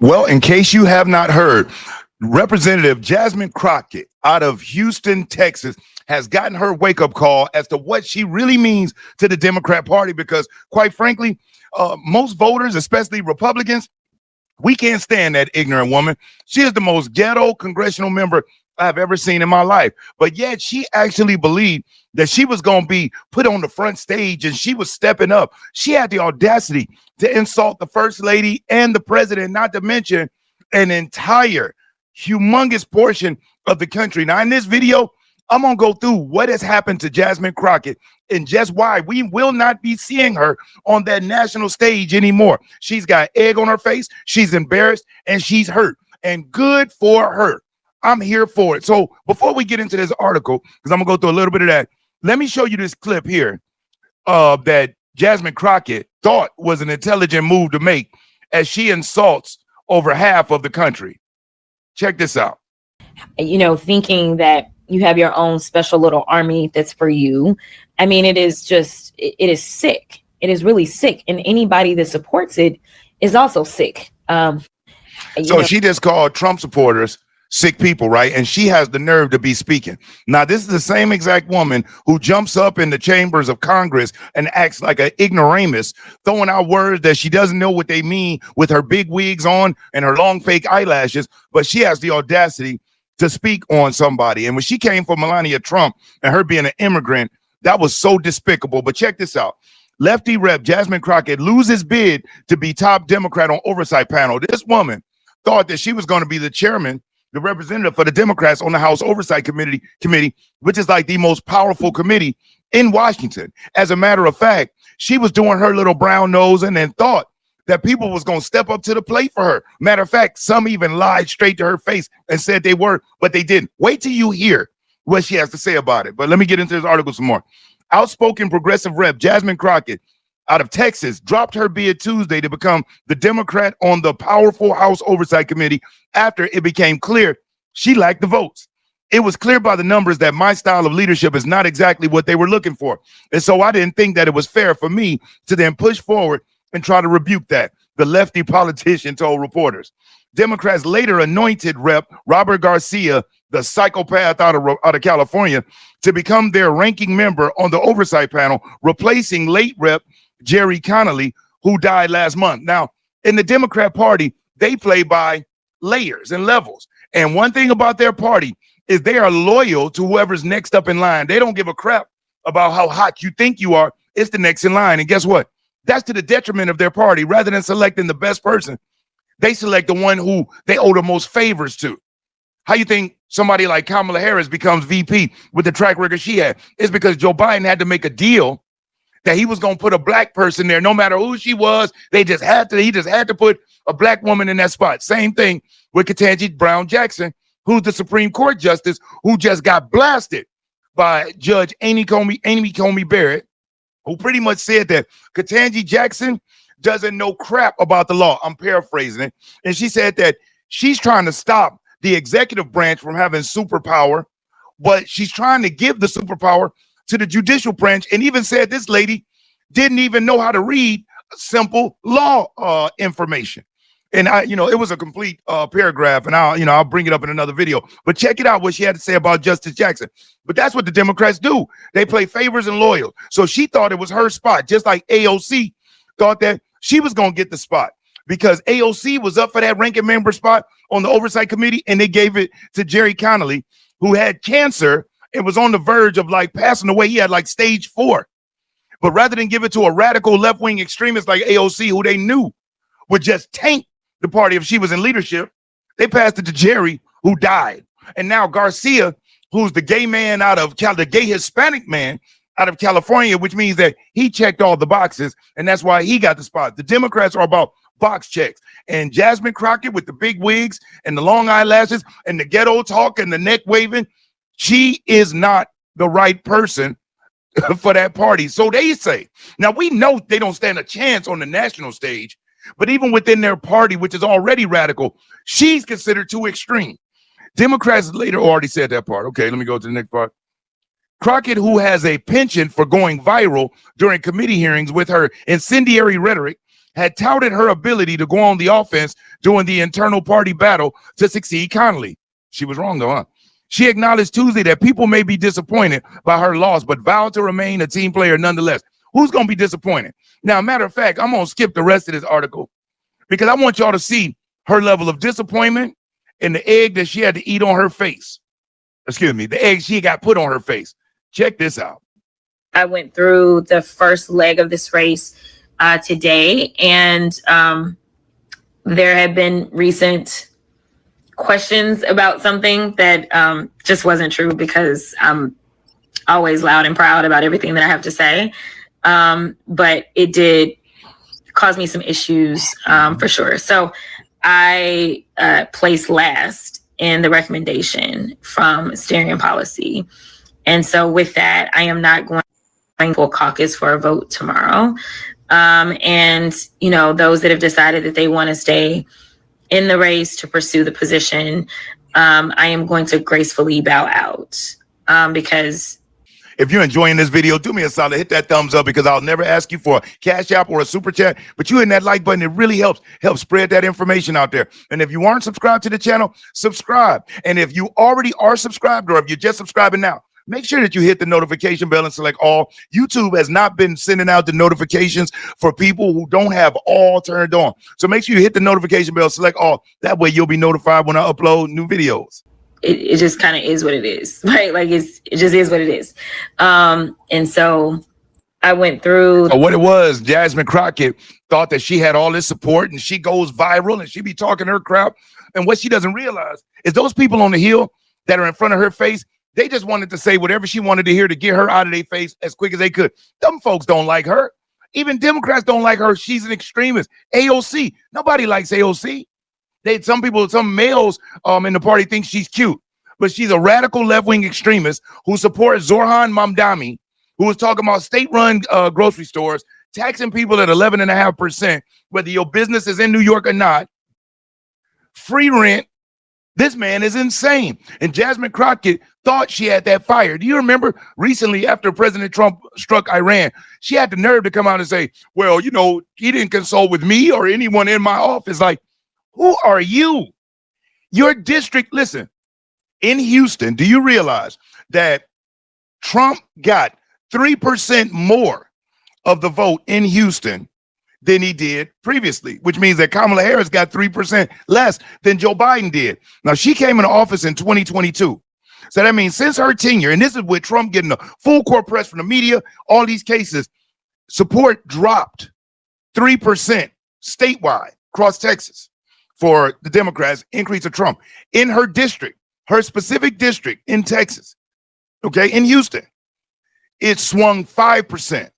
Well, in case you have not heard, Representative Jasmine Crockett out of Houston, Texas, has gotten her wake-up call as to what she really means to the Democrat Party, because, quite frankly, most voters, especially Republicans, we can't stand that ignorant woman. She is the most ghetto congressional member I've ever seen in my life. But yet she actually believed that she was going to be put on the front stage and she was stepping up. She had the audacity to insult the first lady and the president, not to mention an entire humongous portion of the country. Now, in this video, I'm going to go through what has happened to Jasmine Crockett and just why we will not be seeing her on that national stage anymore. She's got egg on her face. She's embarrassed and she's hurt, and good for her. I'm here for it. So before we get into this article, because I'm going to go through a little bit of that, let me show you this clip here that Jasmine Crockett thought was an intelligent move to make as she insults over half of the country. Check this out. You know, thinking that you have your own special little army that's for you. I mean, it is sick. It is really sick. And anybody that supports it is also sick. She just called Trump supporters sick people, right? And she has the nerve to be speaking. Now, this is the same exact woman who jumps up in the chambers of Congress and acts like an ignoramus, throwing out words that she doesn't know what they mean with her big wigs on and her long fake eyelashes, but she has the audacity to speak on somebody. And when she came for Melania Trump and her being an immigrant, that was so despicable. But check this out. Lefty Rep Jasmine Crockett loses bid to be top Democrat on oversight panel. This woman thought that she was going to be the chairman, the representative for the Democrats on the House Oversight Committee, which is like the most powerful committee in Washington. As a matter of fact, she was doing her little brown nose and then thought that people was going to step up to the plate for her. Matter of fact, some even lied straight to her face and said they were, but they didn't. Wait till you hear what she has to say about it. But let me get into this article some more. Outspoken progressive rep Jasmine Crockett out of Texas dropped her bid Tuesday to become the Democrat on the powerful House Oversight Committee after it became clear she lacked the votes. It was clear by the numbers that my style of leadership is not exactly what they were looking for. And so I didn't think that it was fair for me to then push forward and try to rebuke that, the lefty politician told reporters. Democrats later anointed Rep. Robert Garcia, the psychopath out of California, to become their ranking member on the oversight panel, replacing late Rep. Jerry Connolly, who died last month. Now, in the Democrat Party, they play by layers and levels. And one thing about their party is they are loyal to whoever's next up in line. They don't give a crap about how hot you think you are. It's the next in line. And guess what? That's to the detriment of their party. Rather than selecting the best person, they select the one who they owe the most favors to. How you think somebody like Kamala Harris becomes VP with the track record she had? It's because Joe Biden had to make a deal that he was going to put a black person there, no matter who she was. He just had to put a black woman in that spot. Same thing with Ketanji Brown Jackson, who's the Supreme Court justice who just got blasted by Judge Amy Coney Barrett, who pretty much said that Ketanji Jackson doesn't know crap about the law. I'm paraphrasing it. And she said that she's trying to stop the executive branch from having superpower, but she's trying to give the superpower to the judicial branch, and even said this lady didn't even know how to read simple law information. And it was a complete paragraph, and I'll bring it up in another video. But check it out what she had to say about Justice Jackson. But that's what the Democrats do. They play favors and loyal. So she thought it was her spot, just like AOC thought that she was going to get the spot, because AOC was up for that ranking member spot on the Oversight Committee, and they gave it to Jerry Connolly, who had cancer and was on the verge of passing away. He had stage 4. But rather than give it to a radical left-wing extremist like AOC, who they knew would just tank the party if she was in leadership, they passed it to Jerry, who died. And now Garcia, who's the gay man the gay Hispanic man out of California, which means that he checked all the boxes, and that's why he got the spot. The Democrats are about box checks. And Jasmine Crockett with the big wigs and the long eyelashes and the ghetto talk and the neck waving, she is not the right person for that party. So they say. Now, we know they don't stand a chance on the national stage, but even within their party, which is already radical, she's considered too extreme. Democrats later already said that part. Okay, let me go to the next part. Crockett, who has a penchant for going viral during committee hearings with her incendiary rhetoric, had touted her ability to go on the offense during the internal party battle to succeed Connally. She was wrong though, huh? She acknowledged Tuesday that people may be disappointed by her loss, but vowed to remain a team player nonetheless. Who's going to be disappointed? Now, matter of fact, I'm going to skip the rest of this article because I want y'all to see her level of disappointment and the egg that she had to eat on her face. Excuse me, the egg she got put on her face. Check this out. I went through the first leg of this race today, and there have been recent questions about something that just wasn't true because I'm always loud and proud about everything that I have to say. But it did cause me some issues for sure. So I placed last in the recommendation from steering policy. And so with that, I am not going to caucus for a vote tomorrow. And, you know, those that have decided that they want to stay in the race to pursue the position, I am going to gracefully bow out because if you're enjoying this video, do me a solid, hit that thumbs up because I'll never ask you for a Cash App or a Super Chat, but you hitting that like button, it really helps spread that information out there. And if you aren't subscribed to the channel, subscribe. And if you already are subscribed or if you're just subscribing now, make sure that you hit the notification bell and select all. YouTube has not been sending out the notifications for people who don't have all turned on. So make sure you hit the notification bell, select all. That way you'll be notified when I upload new videos. It just kind of is what it is, right? Like it just is what it is. And so I went through. So what it was, Jasmine Crockett thought that she had all this support and she goes viral and she be talking her crap. And what she doesn't realize is those people on the hill that are in front of her face, they just wanted to say whatever she wanted to hear to get her out of their face as quick as they could. Them folks don't like her. Even Democrats don't like her. She's an extremist. AOC, nobody likes AOC. Some males in the party think she's cute, but she's a radical left-wing extremist who supports Zoran Mamdani, who was talking about state-run grocery stores, taxing people at 11.5%, whether your business is in New York or not, free rent. This man is insane. And Jasmine Crockett thought she had that fire. Do you remember recently after President Trump struck Iran, she had the nerve to come out and say, well, you know, he didn't consult with me or anyone in my office. Like, who are you? Your district, listen, in Houston, do you realize that Trump got 3% more of the vote in Houston than he did previously, which means that Kamala Harris got 3% less than Joe Biden did. Now, she came into office in 2022. So that means since her tenure, and this is with Trump getting the full court press from the media, all these cases, support dropped 3% statewide across Texas for the Democrats, increase of Trump. In her district, her specific district in Texas, okay, in Houston, it swung 5%.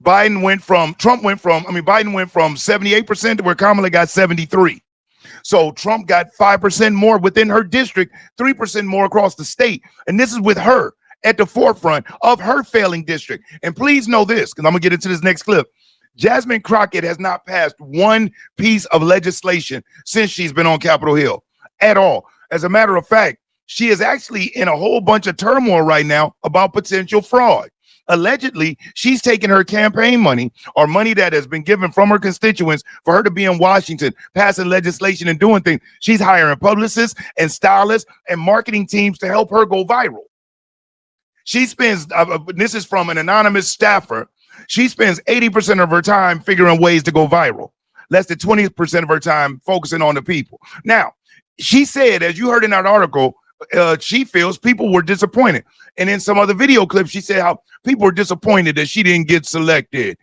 Biden went from 78% to where Kamala got 73. So Trump got 5% more within her district, 3% more across the state. And this is with her at the forefront of her failing district. And please know this, because I'm gonna get into this next clip. Jasmine Crockett has not passed one piece of legislation since she's been on Capitol Hill at all. As a matter of fact, she is actually in a whole bunch of turmoil right now about potential fraud. Allegedly, she's taking her campaign money or money that has been given from her constituents for her to be in Washington, passing legislation and doing things. She's hiring publicists and stylists and marketing teams to help her go viral. She spends, this is from an anonymous staffer, she spends 80% of her time figuring ways to go viral. Less than 20% of her time focusing on the people. Now, she said, as you heard in that article, she feels people were disappointed. And in some other video clips, she said how people were disappointed that she didn't get selected.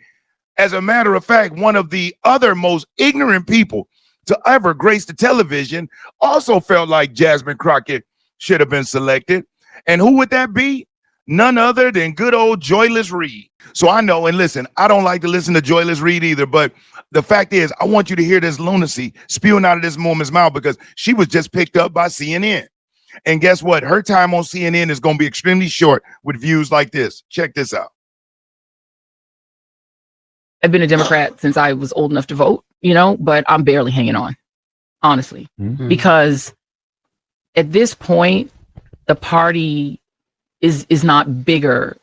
As a matter of fact, one of the other most ignorant people to ever grace the television also felt like Jasmine Crockett should have been selected. And who would that be? None other than good old Joyless Reed. So I know, and listen, I don't like to listen to Joyless Reed either, but the fact is, I want you to hear this lunacy spewing out of this woman's mouth because she was just picked up by CNN. And guess what? Her time on CNN is going to be extremely short with views like this. Check this out. I've been a Democrat since I was old enough to vote, you know, but I'm barely hanging on, honestly, because at this point, the party is not bigger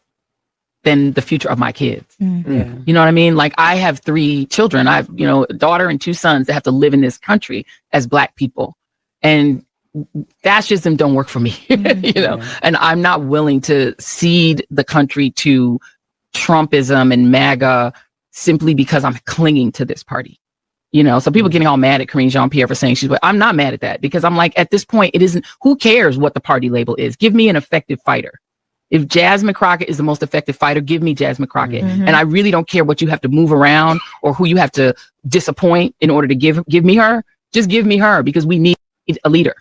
than the future of my kids. Mm-hmm. You know what I mean? Like, I have 3 children. I have, a daughter and 2 sons that have to live in this country as Black people. And fascism don't work for me, and I'm not willing to cede the country to Trumpism and MAGA simply because I'm clinging to this party. So people getting all mad at Karine Jean-Pierre for saying I'm not mad at that, because I'm like, at this point, it isn't, who cares what the party label is? Give me an effective fighter. If Jasmine Crockett is the most effective fighter, give me Jasmine Crockett. Mm-hmm. And I really don't care what you have to move around or who you have to disappoint in order to give me her. Just give me her, because we need a leader.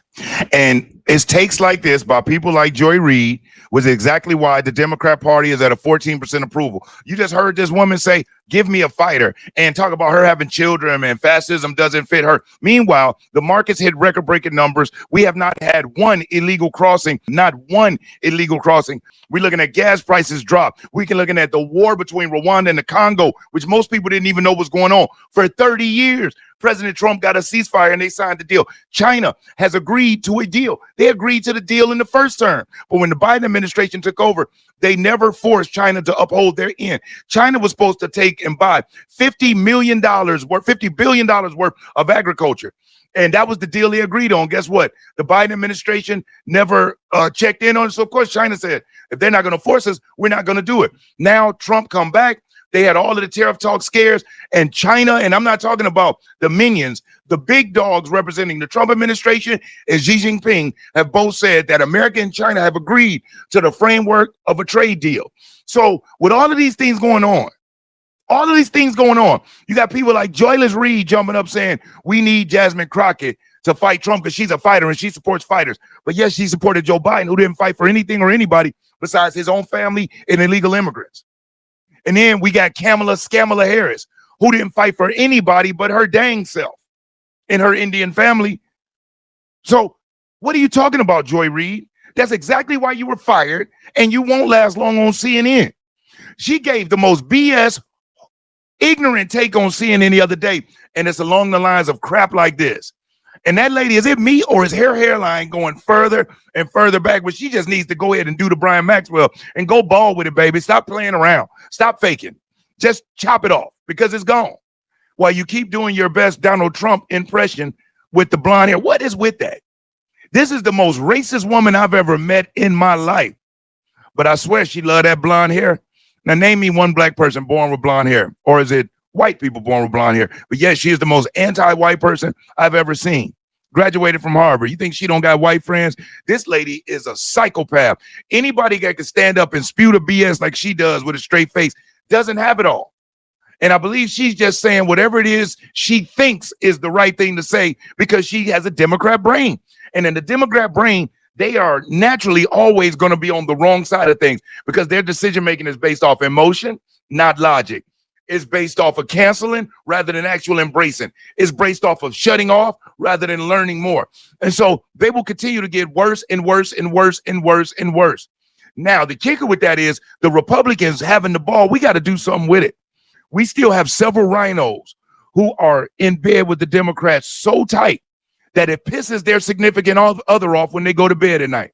And it's takes like this by people like Joy Reid was exactly why the Democrat Party is at a 14% approval. You just heard this woman say, give me a fighter, and talk about her having children and fascism doesn't fit her. Meanwhile, the markets hit record-breaking numbers. We have not had one illegal crossing, not one illegal crossing. We're looking at gas prices drop. We can looking at the war between Rwanda and the Congo, which most people didn't even know was going on for 30 years. President Trump got a ceasefire and they signed the deal. China has agreed to a deal. They agreed to the deal in the first term. But when the Biden administration took over, they never forced China to uphold their end. China was supposed to take and buy $50 billion worth of agriculture. And that was the deal they agreed on. Guess what? The Biden administration never checked in on it. So, of course, China said, if they're not going to force us, we're not going to do it. Now, Trump come back. They had all of the tariff talk scares, and China, and I'm not talking about the minions, the big dogs representing the Trump administration and Xi Jinping have both said that America and China have agreed to the framework of a trade deal. So with all of these things going on, you got people like Joyless Reid jumping up saying, we need Jasmine Crockett to fight Trump because she's a fighter and she supports fighters. But yes, she supported Joe Biden, who didn't fight for anything or anybody besides his own family and illegal immigrants. And then we got Kamala Harris, who didn't fight for anybody but her dang self and her Indian family. So what are you talking about, Joy Reid? That's exactly why you were fired, and you won't last long on CNN. She gave the most BS, ignorant take on CNN the other day, and it's along the lines of crap like this. And that lady, is it me or is her hairline going further and further back? But she just needs to go ahead and do the Brian Maxwell and go bald with it, baby. Stop playing around. Stop faking. Just chop it off because it's gone. While you keep doing your best Donald Trump impression with the blonde hair. What is with that? This is the most racist woman I've ever met in my life. But I swear she loved that blonde hair. Now name me one Black person born with blonde hair. Or is it white people born with blonde hair? But yes, she is the most anti-white person I've ever seen. Graduated from Harvard. You think she don't got white friends? This lady is a psychopath. Anybody that can stand up and spew the BS like she does with a straight face doesn't have it all. And I believe she's just saying whatever it is she thinks is the right thing to say because she has a Democrat brain. And in the Democrat brain, they are naturally always going to be on the wrong side of things because their decision making is based off emotion, not logic. It's based off of canceling rather than actual embracing. It's based off of shutting off rather than learning more. And so they will continue to get worse and worse and worse and worse and worse. Now, the kicker with that is the Republicans having the ball. We got to do something with it. We still have several rhinos who are in bed with the Democrats so tight that it pisses their significant other off when they go to bed at night.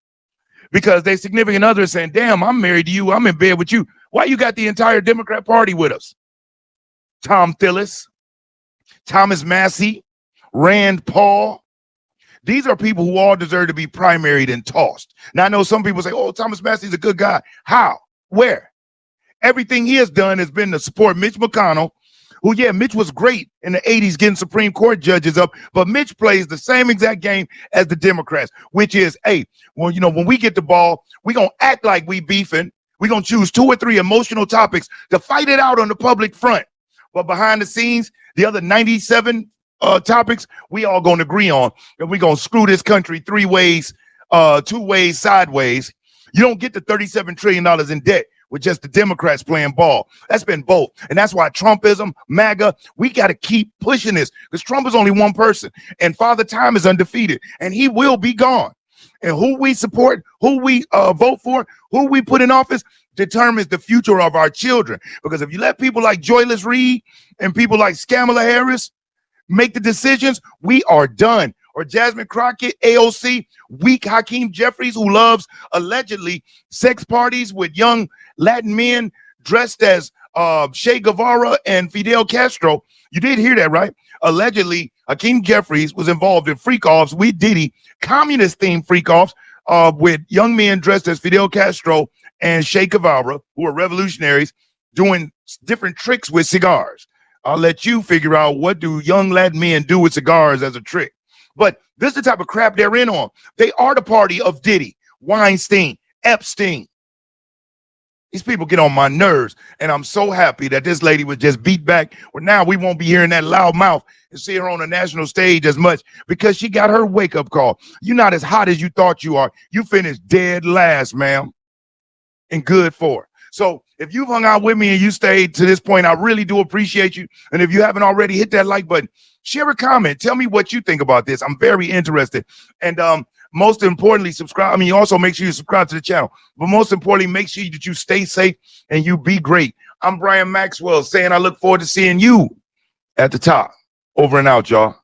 Because their significant other is saying, damn, I'm married to you. I'm in bed with you. Why you got the entire Democrat Party with us? Tom Tillis, Thomas Massey, Rand Paul. These are people who all deserve to be primaried and tossed. Now, I know some people say, oh, Thomas Massey's a good guy. How? Where? Everything he has done has been to support Mitch McConnell, who, yeah, Mitch was great in the 80s getting Supreme Court judges up, but Mitch plays the same exact game as the Democrats, which is, hey, well, you know, when we get the ball, we're going to act like we beefing. We're going to choose 2 or 3 emotional topics to fight it out on the public front. But behind the scenes, the other 97 topics, we all going to agree on, and we're going to screw this country 3 ways, 2 ways, sideways. You don't get the $37 trillion in debt with just the Democrats playing ball. That's been both. And that's why Trumpism, MAGA, we got to keep pushing this because Trump is only one person and Father Time is undefeated and he will be gone. And who we support, who we vote for, who we put in office determines the future of our children. Because if you let people like Joyless Reid and people like Kamala Harris make the decisions, we are done. Or Jasmine Crockett, AOC, weak Hakeem Jeffries, who loves allegedly sex parties with young Latin men dressed as Che Guevara and Fidel Castro. You did hear that, right? Allegedly, Hakeem Jeffries was involved in freak-offs with Diddy, communist-themed freak-offs with young men dressed as Fidel Castro and Che Guevara, who are revolutionaries, doing different tricks with cigars. I'll let you figure out, what do young Latin men do with cigars as a trick? But this is the type of crap they're in on. They are the party of Diddy, Weinstein, Epstein. These people get on my nerves, and I'm so happy that this lady was just beat back, where now we won't be hearing that loud mouth and see her on the national stage as much, because she got her wake-up call. You're not as hot as you thought you are. You finished dead last, ma'am, and good for her. So if you've hung out with me and you stayed to this point, I really do appreciate you. And if you haven't already, hit that like button, share a comment, tell me what you think about this. I'm very interested. And most importantly, subscribe. I mean, you also make sure you subscribe to the channel, but most importantly, make sure that you stay safe and you be great. I'm Brian Maxwell saying I look forward to seeing you at the top. Over and out, y'all.